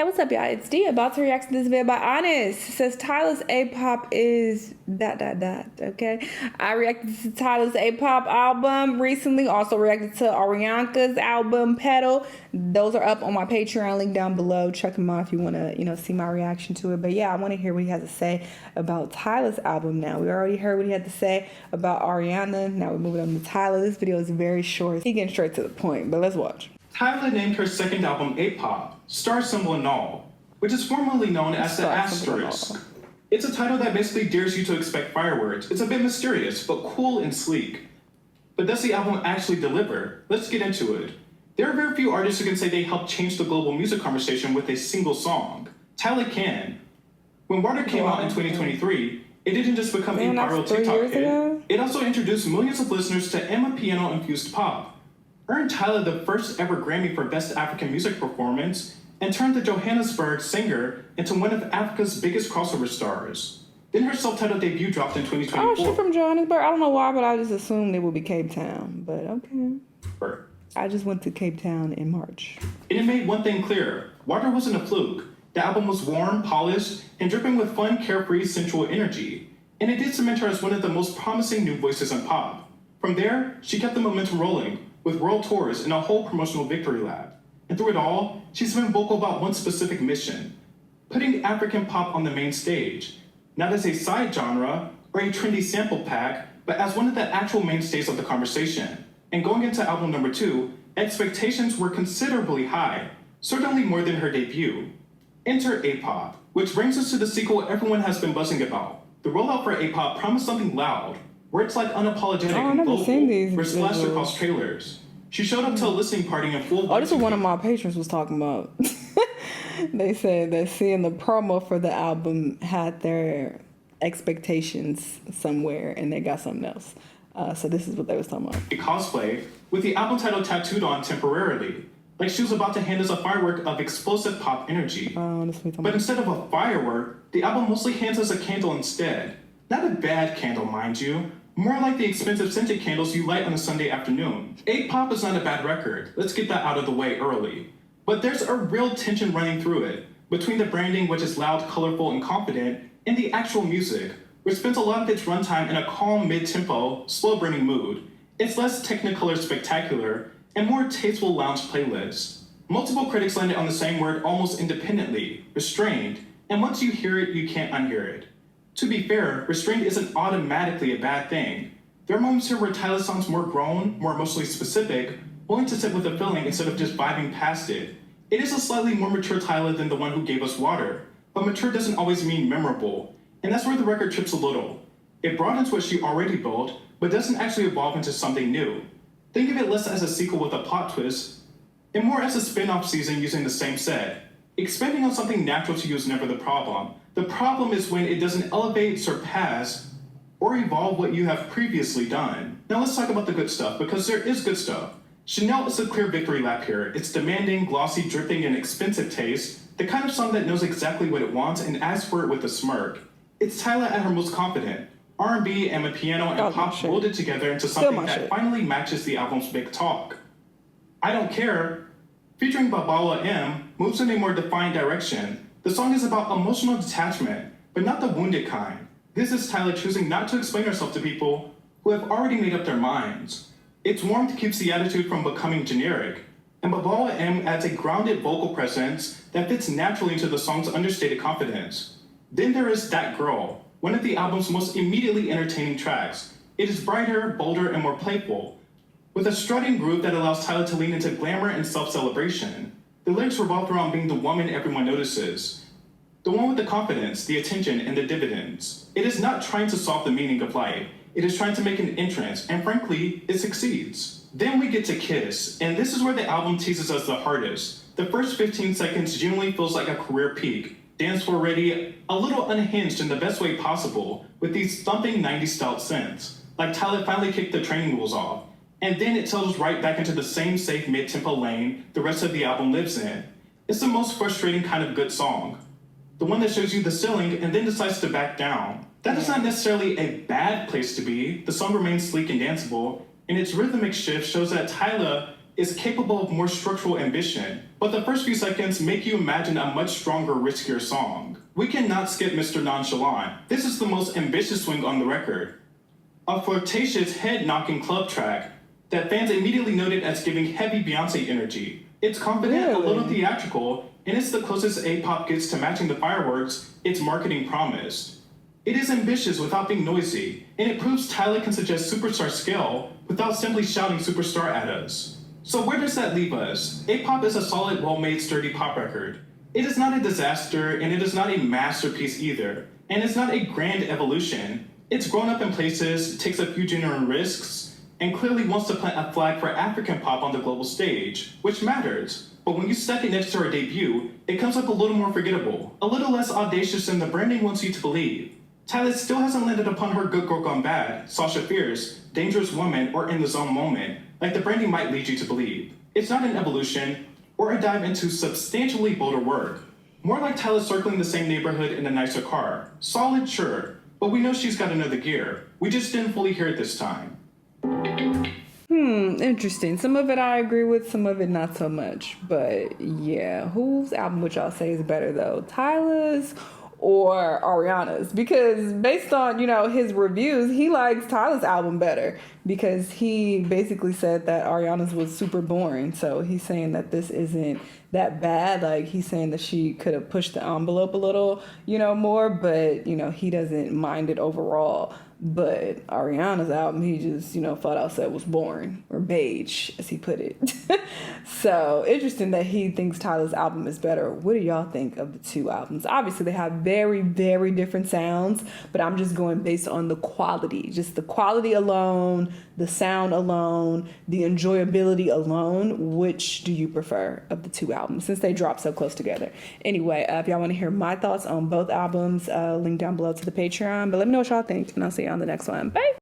Hey, what's up, y'all? It's D, about to react to this video by Honest. It says Tyla's A-pop is ... okay? I reacted to Tyla's A-pop album recently. Also reacted to Ariana's album, Petal. Those are up on my Patreon, link down below. Check them out if you want to, see my reaction to it. But yeah, I want to hear what he has to say about Tyla's album now. We already heard what he had to say about Ariana. Now we're moving on to Tyla. This video is very short. He getting straight to the point, but let's watch. Tyla named her second album A-pop, Star Symbol and All, which is formerly known as the Asterisk. It's a title that basically dares you to expect fireworks. It's a bit mysterious, but cool and sleek. But does the album actually deliver? Let's get into it. There are very few artists who can say they helped change the global music conversation with a single song. Tyla can. When Water came out in 2023, it didn't just become a viral TikTok hit. It also introduced millions of listeners to piano-infused pop, earned Tyla the first ever Grammy for Best African Music Performance, and turned the Johannesburg singer into one of Africa's biggest crossover stars. Then her self-titled debut dropped in 2024. Oh, she's from Johannesburg? I don't know why, but I just assumed it would be Cape Town, but okay. I just went to Cape Town in March. And it made one thing clear. Water wasn't a fluke. The album was warm, polished, and dripping with fun, carefree, sensual energy. And it did cement her as one of the most promising new voices in pop. From there, she kept the momentum rolling, with world tours and a whole promotional victory lap. And through it all, she's been vocal about one specific mission: putting African pop on the main stage, not as a side genre or a trendy sample pack, but as one of the actual mainstays of the conversation. And going into album number 2, expectations were considerably high, certainly more than her debut. Enter A-pop, which brings us to the sequel everyone has been buzzing about. The rollout for A-pop promised something loud, words like unapologetic and global were splashed across trailers. She showed up to a listening party in full. Oh, this is what one of my patrons was talking about. They said that seeing the promo for the album had their expectations somewhere, and they got something else. So this is what they was talking about. A cosplay with the album title tattooed on temporarily, like she was about to hand us a firework of explosive pop energy. But instead of a firework, the album mostly hands us a candle instead. Not a bad candle, mind you. More like the expensive scented candles you light on a Sunday afternoon. A-pop is not a bad record. Let's get that out of the way early. But there's a real tension running through it, between the branding, which is loud, colorful, and confident, and the actual music, which spends a lot of its runtime in a calm, mid-tempo, slow-burning mood. It's less technicolor spectacular, and more tasteful lounge playlists. Multiple critics landed on the same word almost independently: restrained, and once you hear it, you can't unhear it. To be fair, restrained isn't automatically a bad thing. There are moments here where Tyla sounds more grown, more emotionally specific, willing to sit with the feeling instead of just vibing past it. It is a slightly more mature Tyla than the one who gave us Water, but mature doesn't always mean memorable, and that's where the record trips a little. It broadens what she already built, but doesn't actually evolve into something new. Think of it less as a sequel with a plot twist, and more as a spin-off season using the same set. Expanding on something natural to you is never the problem. The problem is when it doesn't elevate, surpass, or evolve what you have previously done. Now let's talk about the good stuff, because there is good stuff. Shanell is a clear victory lap here. It's demanding, glossy, dripping, and expensive taste, the kind of song that knows exactly what it wants and asks for it with a smirk. It's Tyla at her most confident. R&B and piano and pop molded together into something that finally matches the album's big talk. I Don't Care, featuring Babawa M, moves in a more defined direction. The song is about emotional detachment, but not the wounded kind. This is Tyla choosing not to explain herself to people who have already made up their minds. Its warmth keeps the attitude from becoming generic, and Babawa M adds a grounded vocal presence that fits naturally into the song's understated confidence. Then there is That Girl, one of the album's most immediately entertaining tracks. It is brighter, bolder, and more playful, with a strutting groove that allows Tyla to lean into glamour and self-celebration. The lyrics revolve around being the woman everyone notices. The one with the confidence, the attention, and the dividends. It is not trying to solve the meaning of life. It is trying to make an entrance, and frankly, it succeeds. Then we get to Kiss, and this is where the album teases us the hardest. The first 15 seconds genuinely feels like a career peak. Dance floor ready, a little unhinged in the best way possible, with these thumping 90s style synths. Like Tyla finally kicked the training wheels off. And then it settles right back into the same safe mid-tempo lane the rest of the album lives in. It's the most frustrating kind of good song. The one that shows you the ceiling and then decides to back down. That is not necessarily a bad place to be. The song remains sleek and danceable, and its rhythmic shift shows that Tyla is capable of more structural ambition, but the first few seconds make you imagine a much stronger, riskier song. We cannot skip Mr. Nonchalant. This is the most ambitious swing on the record. A flirtatious, head-knocking club track that fans immediately noted as giving heavy Beyonce energy. It's confident, a little theatrical, and it's the closest A-pop gets to matching the fireworks its marketing promised. It is ambitious without being noisy, and it proves Tyla can suggest superstar scale without simply shouting superstar at us. So where does that leave us? A-pop is a solid, well-made, sturdy pop record. It is not a disaster, and it is not a masterpiece either, and it's not a grand evolution. It's grown up in places, takes a few genuine risks, and clearly wants to plant a flag for African pop on the global stage, which matters. But when you stack it next to her debut, it comes up a little more forgettable, a little less audacious than the branding wants you to believe. Tyla still hasn't landed upon her Good Girl Gone Bad, Sasha Fierce, Dangerous Woman, or In the Zone moment, like the branding might lead you to believe. It's not an evolution, or a dive into substantially bolder work. More like Tyla circling the same neighborhood in a nicer car. Solid, sure, but we know she's got another gear. We just didn't fully hear it this time. Interesting. Some of it I agree with, some of it not so much. But yeah, whose album would y'all say is better though? Tyla's or Ariana's? Because based on, his reviews, he likes Tyla's album better because he basically said that Ariana's was super boring. So he's saying that this isn't that bad. Like, he's saying that she could have pushed the envelope a little, more, but, he doesn't mind it overall. But Ariana's album, he just, flat out said was boring, or beige, as he put it. So interesting that he thinks Tyla's album is better. What do y'all think of the two albums? Obviously, they have very, very different sounds, but I'm just going based on the quality. Just the quality alone, the sound alone, the enjoyability alone. Which do you prefer of the two albums, since they dropped so close together? Anyway, if y'all want to hear my thoughts on both albums, link down below to the Patreon. But let me know what y'all think, and I'll see you on the next one. Bye!